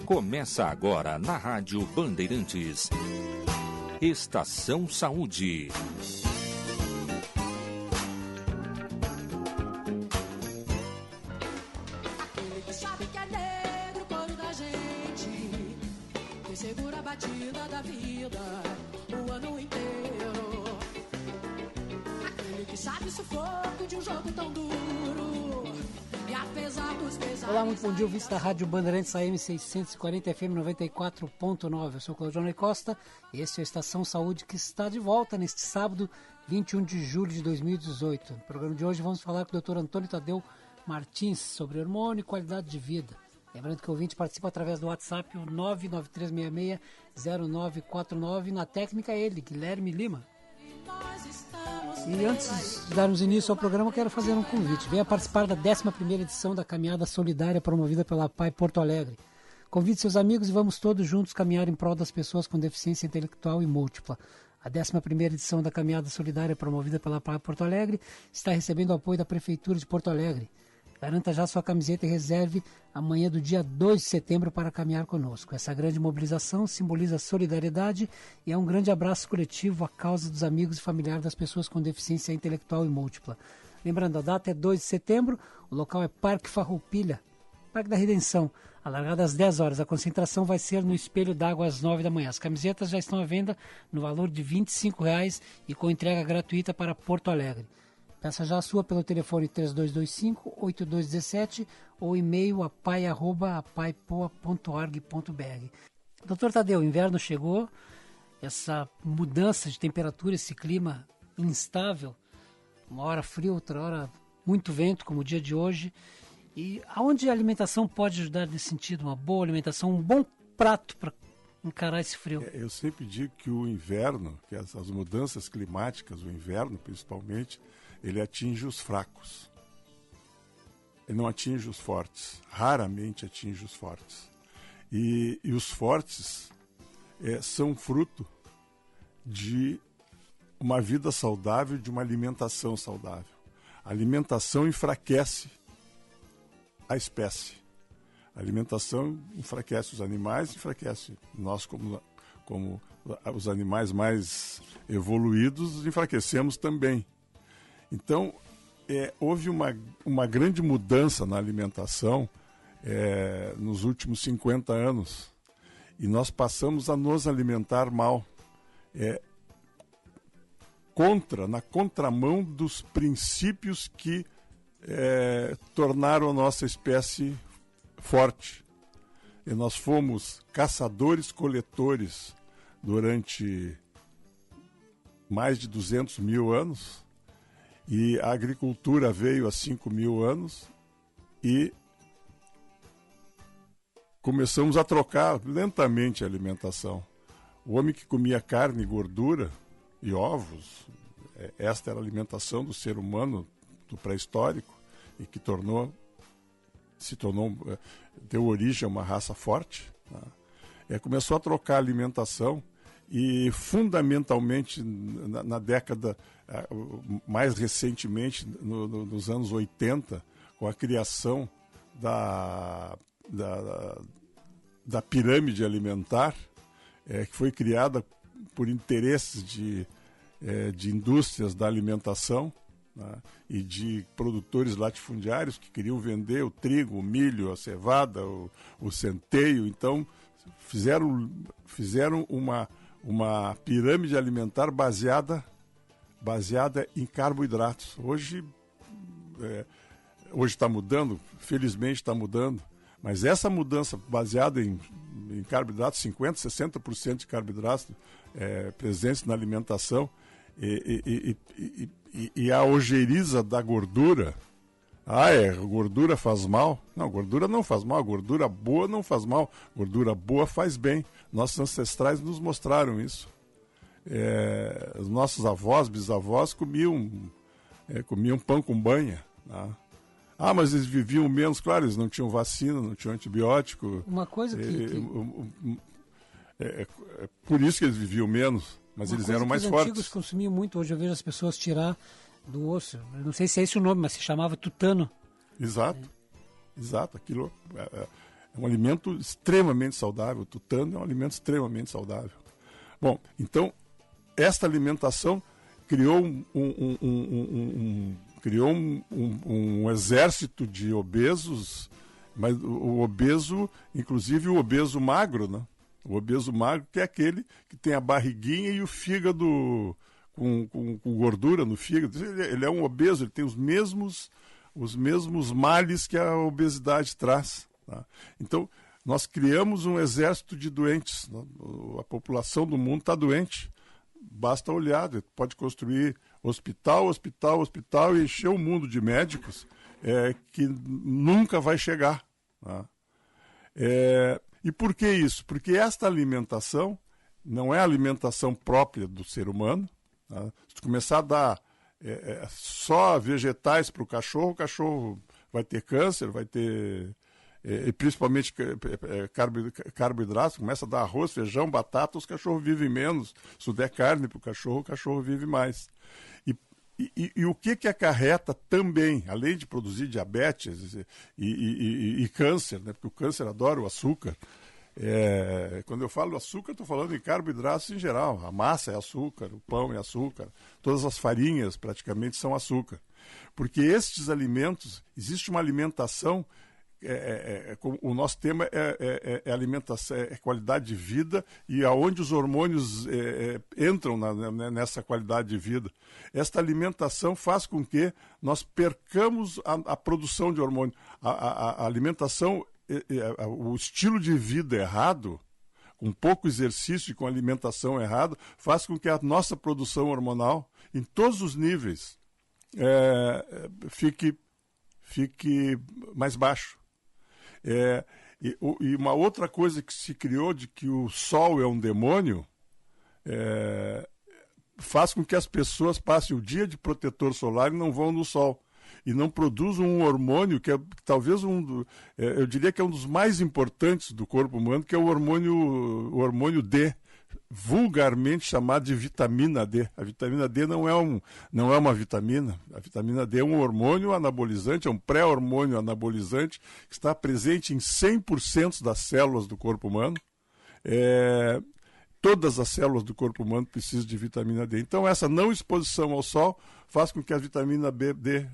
Começa agora na Rádio Bandeirantes. Estação Saúde. Ele que sabe que é negro, coro da gente, que segura a batida da vida o ano inteiro. Ele que sabe o sufoco de um jogo tão duro. E apesar dos pesares... Olá, muito bom dia, ouvintes da Rádio Bandeirantes AM 640 FM 94.9. Eu sou o Claudio Costa e esse é a Estação Saúde, que está de volta neste sábado, 21 de julho de 2018. No programa de hoje vamos falar com o Dr. Antônio Tadeu Martins sobre hormônio e qualidade de vida. Lembrando que o ouvinte participa através do WhatsApp, o 993660949. Na técnica ele, Guilherme Lima. E antes de darmos início ao programa, eu quero fazer um convite. Venha participar da 11ª edição da Caminhada Solidária promovida pela APAI Porto Alegre. Convide seus amigos e vamos todos juntos caminhar em prol das pessoas com deficiência intelectual e múltipla. A 11ª edição da Caminhada Solidária promovida pela APAI Porto Alegre está recebendo o apoio da Prefeitura de Porto Alegre. Garanta já sua camiseta e reserve amanhã do dia 2 de setembro para caminhar conosco. Essa grande mobilização simboliza solidariedade e é um grande abraço coletivo à causa dos amigos e familiares das pessoas com deficiência intelectual e múltipla. Lembrando, a data é 2 de setembro, o local é Parque Farroupilha, Parque da Redenção. A largada às 10 horas, a concentração vai ser no Espelho d'Água às 9 da manhã. As camisetas já estão à venda no valor de R$ 25,00 e com entrega gratuita para Porto Alegre. Peça já a sua pelo telefone 3225-8217 ou e-mail apai@apaipoa.org.br. Doutor Tadeu, o inverno chegou, essa mudança de temperatura, esse clima instável, uma hora frio, outra hora muito vento, como o dia de hoje. E aonde a alimentação pode ajudar nesse sentido? Uma boa alimentação, um bom prato para encarar esse frio? Eu sempre digo que o inverno, que as mudanças climáticas, o inverno principalmente, ele atinge os fracos. Ele não atinge os fortes. Raramente atinge os fortes. E os fortes são fruto de uma vida saudável, de uma alimentação saudável. A alimentação enfraquece a espécie. A alimentação enfraquece os animais, enfraquece nós como os animais mais evoluídos, enfraquecemos também. Então, houve uma grande mudança na alimentação nos últimos 50 anos e nós passamos a nos alimentar mal, na contramão dos princípios que tornaram a nossa espécie forte. E nós fomos caçadores-coletores durante mais de 200 mil anos. E a agricultura veio há 5.000 anos e começamos a trocar lentamente a alimentação. O homem que comia carne, gordura e ovos, esta era a alimentação do ser humano do pré-histórico e que deu origem a uma raça forte. Né? Começou a trocar a alimentação. E fundamentalmente na década, mais recentemente, nos anos 80, com a criação da pirâmide alimentar, que foi criada por interesses de indústrias da alimentação, né, e de produtores latifundiários que queriam vender o trigo, o milho, a cevada, o centeio. Então fizeram uma pirâmide alimentar baseada em carboidratos. Hoje está mudando, felizmente está mudando, mas essa mudança baseada em carboidratos, 50%, 60% de carboidratos presentes na alimentação, e a ojeriza da gordura. Gordura faz mal? Não, gordura não faz mal, gordura boa não faz mal, gordura boa faz bem. Nossos ancestrais nos mostraram isso. Os nossos avós, bisavós comiam pão com banha. Tá? Mas eles viviam menos, claro, eles não tinham vacina, não tinham antibiótico. Uma coisa por isso que eles viviam menos, mas eles eram mais fortes. Os antigos consumiam muito, hoje eu vejo as pessoas tirar do osso, eu não sei se é esse o nome, mas se chamava tutano. Exato. exato. Aquilo é um alimento extremamente saudável. O tutano é um alimento extremamente saudável. Bom, então, esta alimentação criou um exército de obesos, mas o obeso, inclusive o obeso magro, né? O obeso magro, que é aquele que tem a barriguinha e o fígado com gordura no fígado. Ele é um obeso, ele tem os mesmos males que a obesidade traz. Tá? Então, nós criamos um exército de doentes. A população do mundo está doente. Basta olhar, pode construir hospital e encher o mundo de médicos que nunca vai chegar. Tá? E por que isso? Porque esta alimentação não é a alimentação própria do ser humano. Tá? Se tu começar a dar só vegetais para o cachorro vai ter câncer, vai ter... e principalmente carboidratos, começa a dar arroz, feijão, batata, os cachorros vivem menos. Se der carne para o cachorro vive mais. E o que acarreta também, além de produzir diabetes e câncer, né? Porque o câncer adora o açúcar. Quando eu falo açúcar, estou falando em carboidratos em geral. A massa é açúcar, o pão é açúcar, todas as farinhas praticamente são açúcar. Porque estes alimentos, existe uma alimentação... o nosso tema é alimentação, é qualidade de vida e aonde os hormônios entram nessa qualidade de vida. Esta alimentação faz com que nós percamos a produção de hormônio. A alimentação, o estilo de vida errado, com pouco exercício e com alimentação errada, faz com que a nossa produção hormonal, em todos os níveis, fique mais baixo. E uma outra coisa que se criou de que o sol é um demônio faz com que as pessoas passem o dia de protetor solar e não vão no sol. E não produzam um hormônio que é talvez eu diria que é um dos mais importantes do corpo humano, que é o hormônio D, vulgarmente chamado de vitamina D. A vitamina D não é uma vitamina. A vitamina D é um hormônio anabolizante, é um pré-hormônio anabolizante que está presente em 100% das células do corpo humano. Todas as células do corpo humano precisam de vitamina D. Então, essa não exposição ao sol faz com que a vitamina D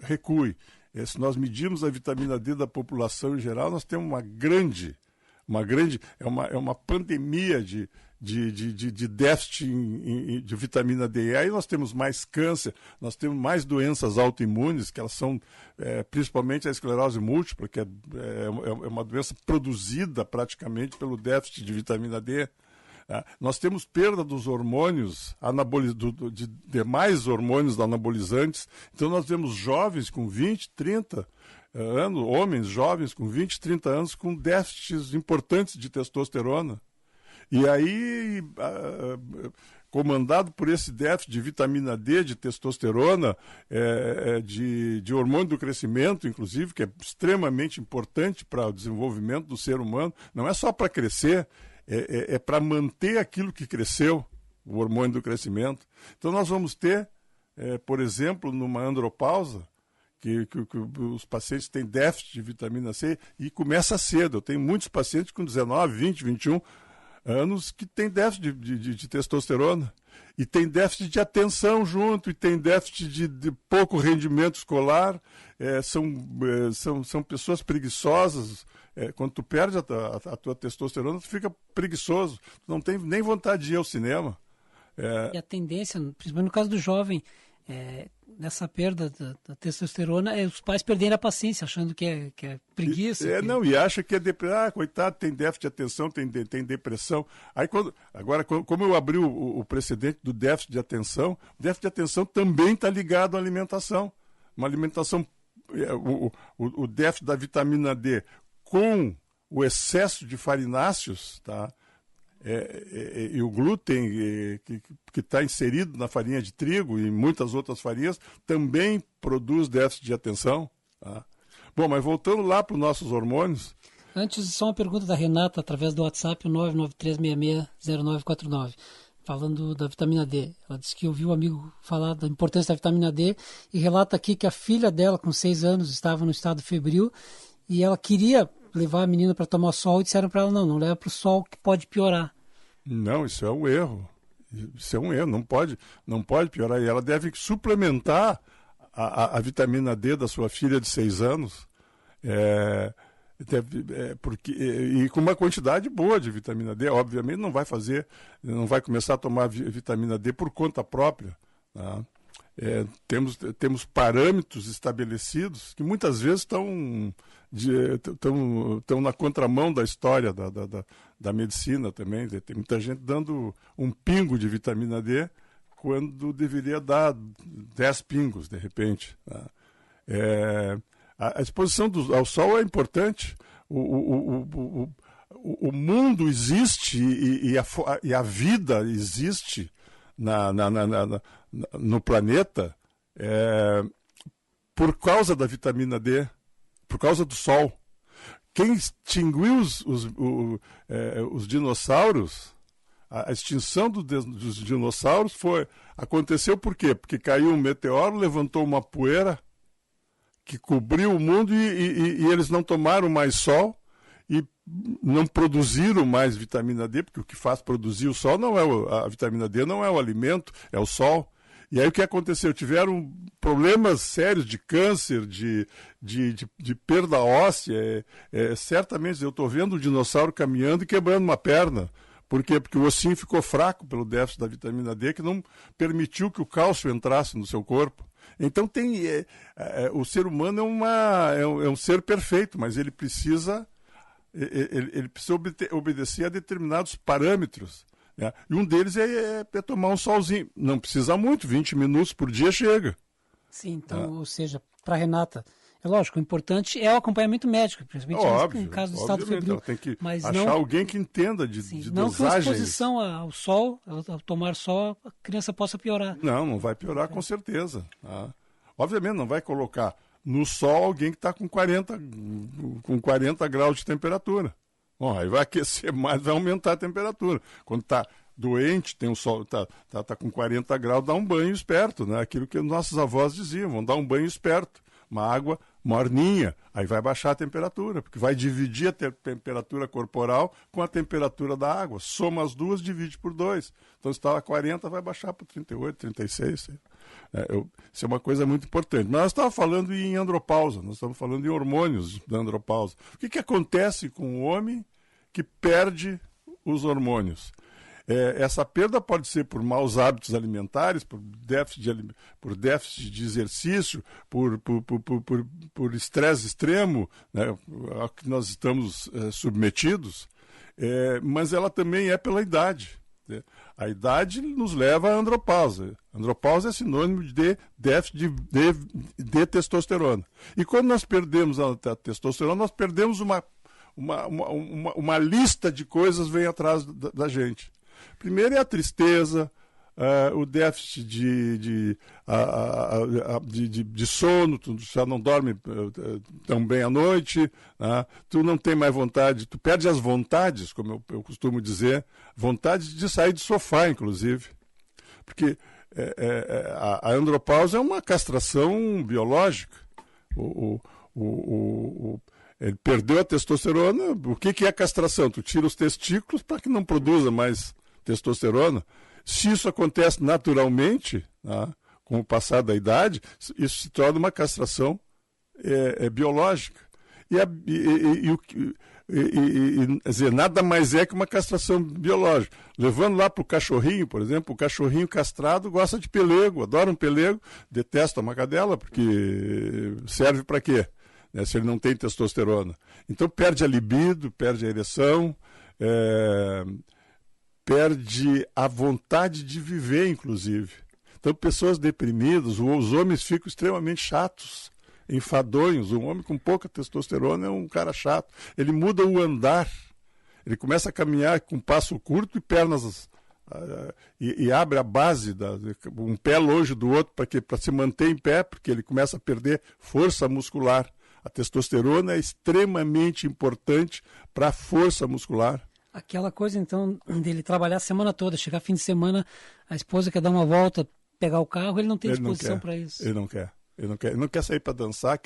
recue. Se nós medirmos a vitamina D da população em geral, nós temos uma pandemia de déficit de vitamina D. E aí nós temos mais câncer, nós temos mais doenças autoimunes, que elas são principalmente a esclerose múltipla, que é uma doença produzida praticamente pelo déficit de vitamina D. Nós temos perda dos hormônios, de demais hormônios anabolizantes. Então nós vemos jovens com 20, 30 anos, homens jovens com 20, 30 anos com déficits importantes de testosterona. E aí, comandado por esse déficit de vitamina D, de testosterona, de hormônio do crescimento, inclusive, que é extremamente importante para o desenvolvimento do ser humano, não é só para crescer, é para manter aquilo que cresceu, o hormônio do crescimento. Então nós vamos ter, por exemplo, numa andropausa, que os pacientes têm déficit de vitamina C e começa cedo. Eu tenho muitos pacientes com 19, 20, 21 anos que têm déficit de testosterona. E tem déficit de atenção junto, e tem déficit de pouco rendimento escolar. São pessoas preguiçosas. Quando tu perde a tua testosterona, tu fica preguiçoso. Tu não tem nem vontade de ir ao cinema. E a tendência, principalmente no caso do jovem, nessa perda da testosterona, os pais perderem a paciência, achando que é preguiça. E acha que é depressão. Coitado, tem déficit de atenção, tem depressão. Aí como eu abri o precedente do déficit de atenção, o déficit de atenção também está ligado à alimentação. Uma alimentação, o déficit da vitamina D com o excesso de farináceos, tá? E o glúten que está inserido na farinha de trigo e muitas outras farinhas também produz déficit de atenção. Tá? Bom, mas voltando lá para os nossos hormônios... Antes, só uma pergunta da Renata, através do WhatsApp, o 993660949. falando da vitamina D. Ela disse que ouviu um amigo falar da importância da vitamina D e relata aqui que a filha dela, com 6 anos, estava no estado febril e ela queria levar a menina para tomar sol e disseram para ela, não leva para o sol que pode piorar. Não, isso é um erro. Isso é um erro, não pode piorar. E ela deve suplementar a vitamina D da sua filha de 6 anos, e com uma quantidade boa de vitamina D. Obviamente não vai começar a tomar vitamina D por conta própria. Tá? Temos parâmetros estabelecidos que muitas vezes estão na contramão da história da medicina também. Tem muita gente dando um pingo de vitamina D quando deveria dar 10 pingos, de repente. Tá? A exposição ao sol é importante. O mundo existe e a vida existe no planeta por causa da vitamina D, por causa do sol. Quem extinguiu os dinossauros, a extinção dos dinossauros aconteceu por quê? Porque caiu um meteoro, levantou uma poeira que cobriu o mundo e eles não tomaram mais sol e não produziram mais vitamina D, porque o que faz produzir o sol não é a vitamina D, não é o alimento, é o sol. E aí o que aconteceu? Tiveram problemas sérios de câncer, de perda óssea. Certamente eu estou vendo o dinossauro caminhando e quebrando uma perna. Por quê? Porque o ossinho ficou fraco pelo déficit da vitamina D, que não permitiu que o cálcio entrasse no seu corpo. Então o ser humano é um ser perfeito, mas ele precisa obedecer a determinados parâmetros. Né? E um deles é tomar um solzinho. Não precisa muito, 20 minutos por dia chega. Sim, então, ou seja, para a Renata, é lógico, o importante é o acompanhamento médico, principalmente no caso do estado febril. Tem que mas achar alguém que entenda de não dosagens. que a exposição ao sol, ao tomar sol, a criança possa piorar. Não vai piorar com certeza. Tá? Obviamente não vai colocar no sol alguém que está com 40 graus de temperatura. Bom, aí vai aquecer mais, vai aumentar a temperatura. Quando está doente, tem o sol, tá com 40 graus, dá um banho esperto, né? Aquilo que nossos avós diziam, vão dar um banho esperto. Uma água morninha, aí vai baixar a temperatura, porque vai dividir a temperatura corporal com a temperatura da água. Soma as duas, divide por 2. Então, se estava 40, vai baixar para 38, 36. Isso é uma coisa muito importante. Mas nós estávamos falando em andropausa, nós estamos falando em hormônios da andropausa. O que acontece com o homem que perde os hormônios? Essa perda pode ser por maus hábitos alimentares, por déficit de exercício, por estresse extremo, né, ao que nós estamos submetidos, mas ela também é pela idade. Né? A idade nos leva à andropausa. Andropausa é sinônimo de déficit de testosterona. E quando nós perdemos a testosterona, nós perdemos uma lista de coisas vem atrás da gente. Primeiro é a tristeza, o déficit de sono, tu já não dorme tão bem à noite, tu não tem mais vontade, tu perde as vontades, como eu costumo dizer, vontade de sair do sofá, inclusive. Porque a andropausa é uma castração biológica. Ele perdeu a testosterona. O que é castração? Tu tira os testículos para que não produza mais testosterona. Se isso acontece naturalmente, com o passar da idade, isso se torna uma castração biológica. Quer dizer, nada mais é que uma castração biológica. Levando lá para o cachorrinho, por exemplo, o cachorrinho castrado gosta de pelego, adora um pelego, detesta uma cadela, porque serve para quê? Se ele não tem testosterona. Então perde a libido, perde a ereção, perde a vontade de viver, inclusive. Então, pessoas deprimidas, os homens ficam extremamente chatos, enfadonhos. Um homem com pouca testosterona é um cara chato. Ele muda o andar, ele começa a caminhar com passo curto e pernas... E abre a base, um pé longe do outro, para se manter em pé, porque ele começa a perder força muscular. A testosterona é extremamente importante para a força muscular. Aquela coisa, então, dele trabalhar a semana toda, chegar fim de semana, a esposa quer dar uma volta, pegar o carro, ele não tem disposição para isso. Ele não quer. Ele não quer sair para dançar.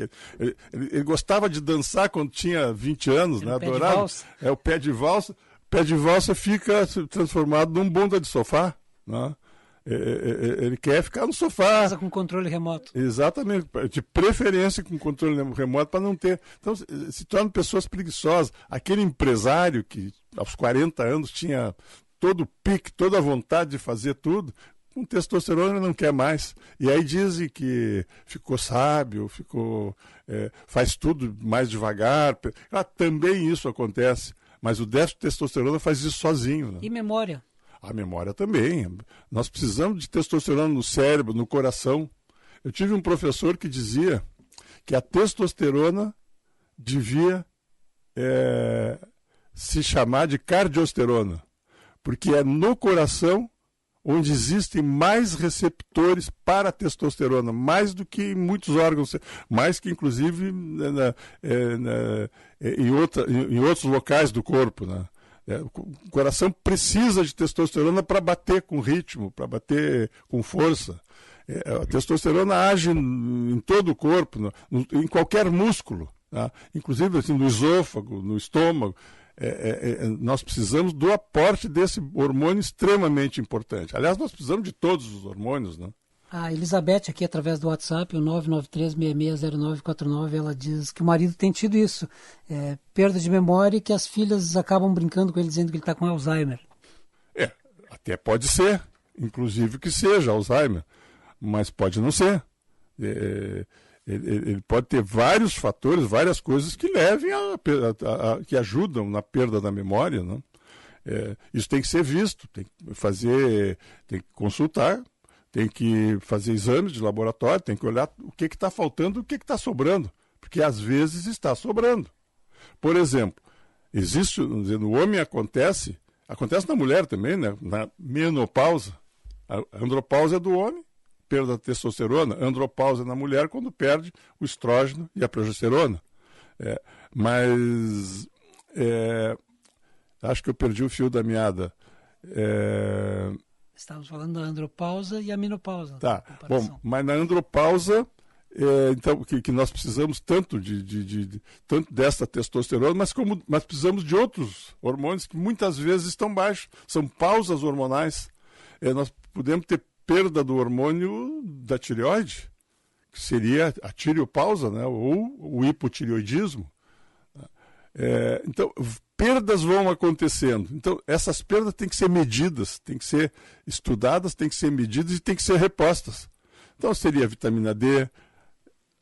Ele gostava de dançar quando tinha 20 anos, né? Adorava. É o pé de valsa. Pé de valsa fica transformado num bunda de sofá, né? Ele quer ficar no sofá. Casa com controle remoto. Exatamente, de preferência com controle remoto para não ter. Então, se tornam pessoas preguiçosas. Aquele empresário que aos 40 anos tinha todo o pique, toda a vontade de fazer tudo, com testosterona ele não quer mais. E aí dizem que ficou sábio, faz tudo mais devagar. Também isso acontece, mas o déficit de testosterona faz isso sozinho. Né? E memória? A memória também. Nós precisamos de testosterona no cérebro, no coração. Eu tive um professor que dizia que a testosterona devia se chamar de cardiosterona, porque é no coração onde existem mais receptores para a testosterona, mais do que em muitos órgãos, mais que inclusive em outros locais do corpo, né? O coração precisa de testosterona para bater com ritmo, para bater com força. A testosterona age em todo o corpo, em qualquer músculo, tá? Inclusive assim, no esôfago, no estômago. Nós precisamos do aporte desse hormônio extremamente importante. Aliás, nós precisamos de todos os hormônios, né? A Elizabeth, aqui através do WhatsApp, o 993-660949, ela diz que o marido tem tido isso, perda de memória, e que as filhas acabam brincando com ele, dizendo que ele está com Alzheimer. Até pode ser, inclusive que seja Alzheimer, mas pode não ser. Ele pode ter vários fatores, várias coisas que levem que ajudam na perda da memória, né? Isso tem que ser visto, tem que consultar, tem que fazer exames de laboratório, tem que olhar o que está faltando, o que está sobrando, porque às vezes está sobrando. Por exemplo, no homem acontece na mulher também, né? Na menopausa. A andropausa é do homem, perda da testosterona. A andropausa é na mulher quando perde o estrógeno e a progesterona. Acho que eu perdi o fio da meada. Estávamos falando da andropausa e a menopausa. Tá, bom, mas na andropausa, então, que nós precisamos tanto tanto dessa testosterona, mas precisamos de outros hormônios que muitas vezes estão baixos. São pausas hormonais. Nós podemos ter perda do hormônio da tireoide, que seria a tireopausa, né, ou o hipotireoidismo. Então, perdas vão acontecendo. Então, essas perdas têm que ser medidas, têm que ser estudadas, têm que ser medidas e têm que ser repostas. Então, seria a vitamina D,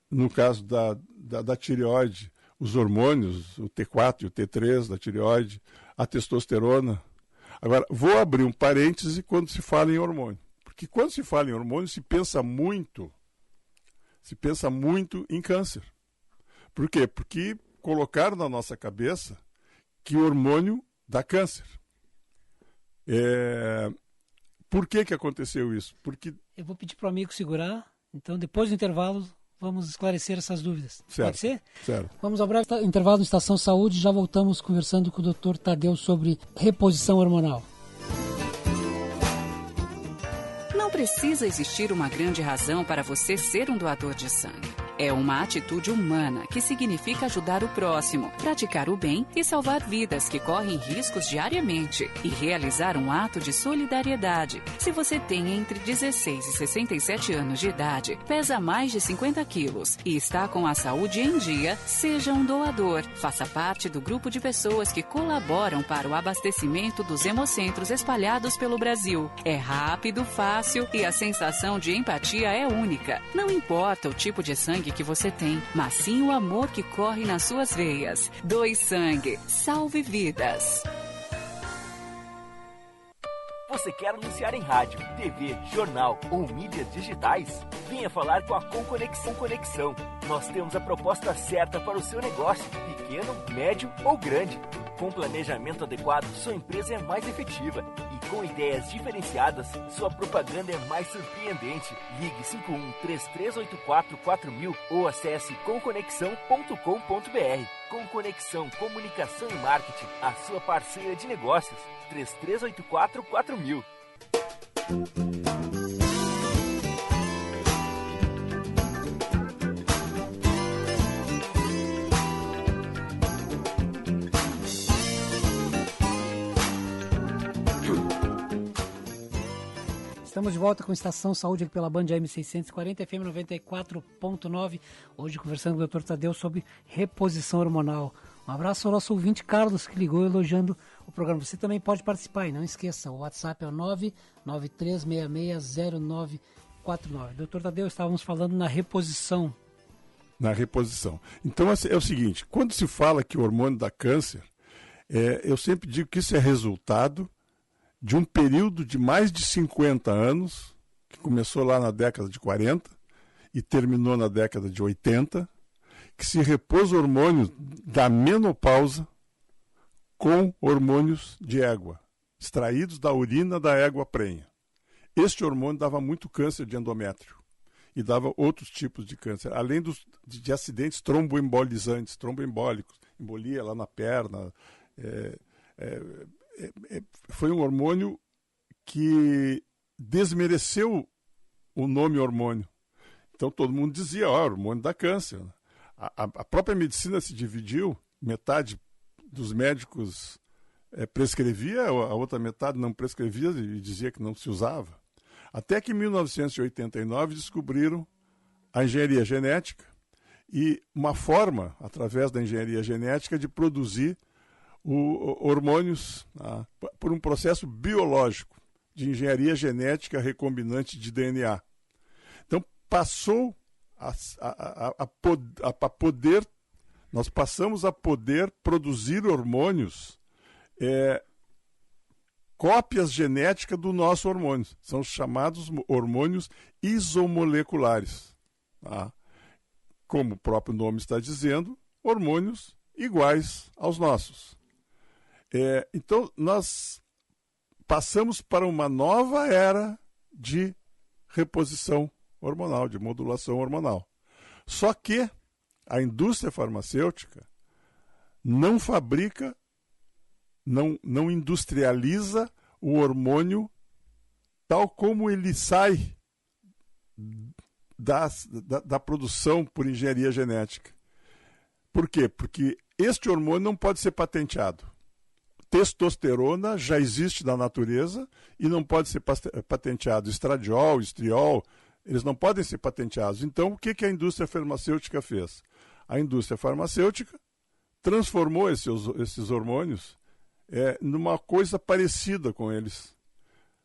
no caso da tireoide, os hormônios, o T4 e o T3 da tireoide, a testosterona. Agora, vou abrir um parêntese quando se fala em hormônio. Porque quando se fala em hormônio, se pensa muito em câncer. Por quê? Porque colocaram na nossa cabeça que o hormônio dá câncer. Por que aconteceu isso? Porque... Eu vou pedir para o amigo segurar, então depois do intervalo vamos esclarecer essas dúvidas. Certo. Pode ser? Certo. Vamos ao breve intervalo no Estação Saúde, já voltamos conversando com o Dr. Tadeu sobre reposição hormonal. Não precisa existir uma grande razão para você ser um doador de sangue. É uma atitude humana que significa ajudar o próximo, praticar o bem e salvar vidas que correm riscos diariamente e realizar um ato de solidariedade. Se você tem entre 16 e 67 anos de idade, pesa mais de 50 quilos e está com a saúde em dia, seja um doador. Faça parte do grupo de pessoas que colaboram para o abastecimento dos hemocentros espalhados pelo Brasil. É rápido, fácil e a sensação de empatia é única. Não importa o tipo de sangue que você tem, mas sim o amor que corre nas suas veias. Doe sangue, salve vidas. Você quer anunciar em rádio, TV, jornal ou mídias digitais? Venha falar com a Conconexão. Nós temos a proposta certa para o seu negócio, pequeno, médio ou grande. Com planejamento adequado, sua empresa é mais efetiva e Com ideias diferenciadas, sua propaganda é mais surpreendente. Ligue 51-3384-4000 ou acesse comconexão.com.br. Comconexão Comunicação e Marketing, a sua parceira de negócios. 3384-4000. Estamos de volta com a Estação Saúde aqui pela Band AM640, FM 94.9. Hoje conversando com o Dr. Tadeu sobre reposição hormonal. Um abraço ao nosso ouvinte Carlos, que ligou elogiando o programa. Você também pode participar e não esqueça, o WhatsApp é o 993660949. Dr. Tadeu, estávamos falando na reposição. Na reposição. Então é o seguinte, quando se fala que o hormônio dá câncer, eu sempre digo que isso é resultado de um período de mais de 50 anos, que começou lá na década de 40 e terminou na década de 80, que se repôs hormônios da menopausa com hormônios de égua, extraídos da urina da égua prenha. Este hormônio dava muito câncer de endométrio e dava outros tipos de câncer, além de acidentes tromboembolizantes, tromboembólicos, embolia lá na perna. Foi um hormônio que desmereceu o nome hormônio. Então todo mundo dizia, hormônio dá câncer. A própria medicina se dividiu, metade dos médicos prescrevia, a outra metade não prescrevia e dizia que não se usava. Até que em 1989 descobriram a engenharia genética e uma forma, através da engenharia genética, de produzir hormônios por um processo biológico de engenharia genética recombinante de DNA. Então passou nós passamos a poder produzir hormônios, cópias genéticas do nosso hormônio. São os chamados hormônios isomoleculares. Como o próprio nome está dizendo, hormônios iguais aos nossos. Então, nós passamos para uma nova era de reposição hormonal, de modulação hormonal. Só que a indústria farmacêutica não fabrica, não industrializa o hormônio tal como ele sai da produção por engenharia genética. Por quê? Porque este hormônio não pode ser patenteado. Testosterona já existe na natureza e não pode ser patenteado. Estradiol, estriol, eles não podem ser patenteados. Então, o que a indústria farmacêutica fez? A indústria farmacêutica transformou esses hormônios numa coisa parecida com eles.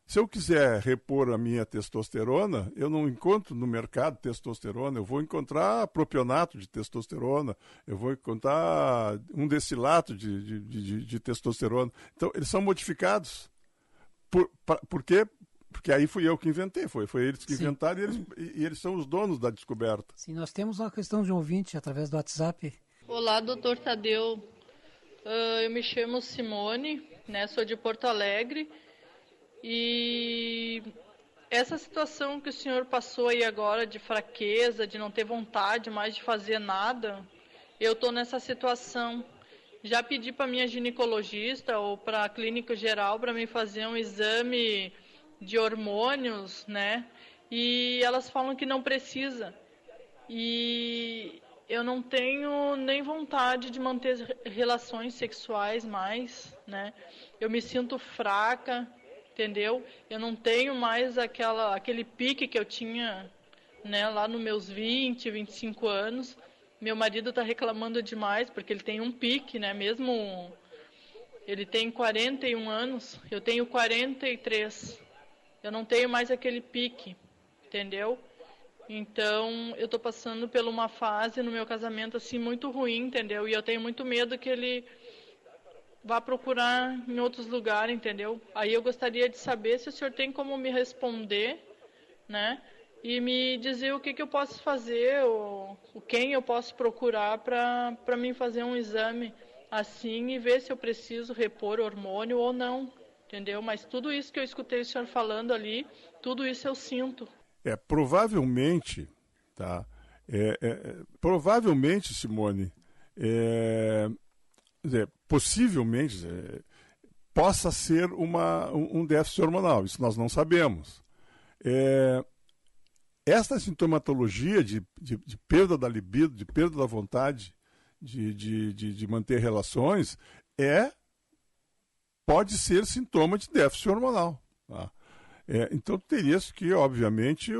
Se eu quiser repor a minha testosterona, eu não encontro no mercado testosterona, eu vou encontrar propionato de testosterona, eu vou encontrar um decilato de testosterona. Então, eles são modificados. Por quê? Porque aí fui eu que inventei, foi eles que inventaram e eles são os donos da descoberta. Sim, nós temos uma questão de um ouvinte através do WhatsApp. Olá, doutor Tadeu. Eu me chamo Simone, sou de Porto Alegre. E essa situação que o senhor passou aí agora de fraqueza, de não ter vontade mais de fazer nada, eu estou nessa situação. Já pedi para minha ginecologista ou para a clínica geral para me fazer um exame de hormônios, e elas falam que não precisa. E eu não tenho nem vontade de manter relações sexuais mais, Eu me sinto fraca. Entendeu? Eu não tenho mais aquele pique que eu tinha, lá nos meus 20, 25 anos. Meu marido está reclamando demais, porque ele tem um pique, mesmo ele tem 41 anos, eu tenho 43. Eu não tenho mais aquele pique, entendeu? Então, eu estou passando por uma fase no meu casamento assim muito ruim, entendeu? E eu tenho muito medo que ele vá procurar em outros lugares, entendeu? Aí eu gostaria de saber se o senhor tem como me responder, e me dizer o que eu posso fazer, quem eu posso procurar para mim fazer um exame assim e ver se eu preciso repor hormônio ou não, entendeu? Mas tudo isso que eu escutei o senhor falando ali, tudo isso eu sinto. Provavelmente, tá? Provavelmente, Simone, possivelmente, possa ser um déficit hormonal, isso nós não sabemos. Esta sintomatologia de perda da libido, de perda da vontade de manter relações, pode ser sintoma de déficit hormonal. Tá? Então, teria que, obviamente,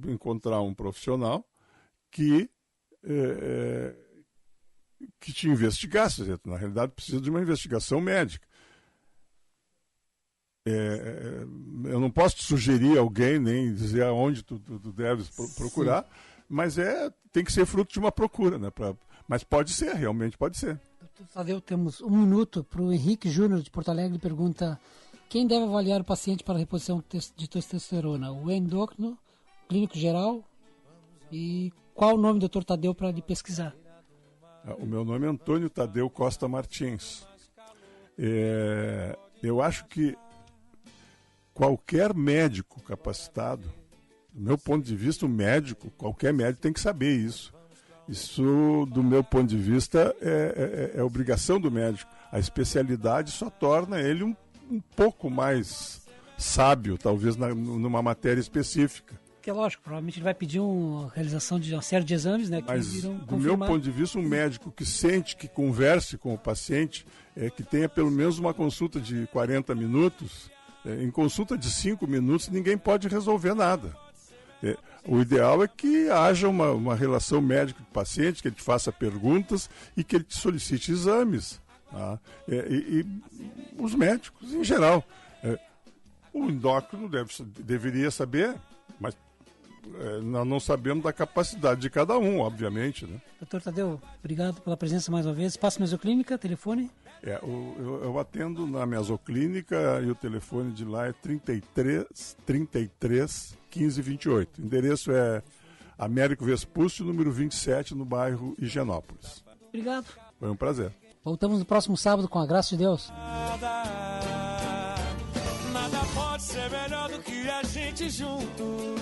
encontrar um profissional que te investigasse. Na realidade, precisa de uma investigação médica. Eu não posso te sugerir alguém, nem dizer aonde tu deves procurar, mas tem que ser fruto de uma procura, né? Mas pode ser, realmente pode ser. Doutor Tadeu, temos 1 minuto para o Henrique Júnior de Porto Alegre. Pergunta: quem deve avaliar o paciente para a reposição de testosterona? O endócrino, o clínico geral? E qual o nome do doutor Tadeu para lhe pesquisar? O meu nome é Antônio Tadeu Costa Martins. Eu acho que qualquer médico capacitado, do meu ponto de vista, qualquer médico tem que saber isso. Isso, do meu ponto de vista, é obrigação do médico. A especialidade só torna ele um pouco mais sábio, talvez, numa matéria específica. Que é lógico, provavelmente ele vai pedir a realização de uma série de exames, né? Mas, do meu ponto de vista, um médico que sente, que converse com o paciente, que tenha pelo menos uma consulta de 40 minutos, em consulta de 5 minutos, ninguém pode resolver nada. O ideal é que haja uma relação médico-paciente, que ele te faça perguntas e que ele te solicite exames. Tá? E os médicos, em geral. O endócrino deveria saber, mas nós não sabemos da capacidade de cada um, obviamente. Né? Doutor Tadeu, obrigado pela presença mais uma vez. Espaço Mesoclínica, telefone? Eu atendo na Mesoclínica e o telefone de lá é 33 15 28. O endereço é Américo Vespúcio, número 27, no bairro Higienópolis. Obrigado. Foi um prazer. Voltamos no próximo sábado, com a graça de Deus. Nada pode ser melhor do que a gente junto.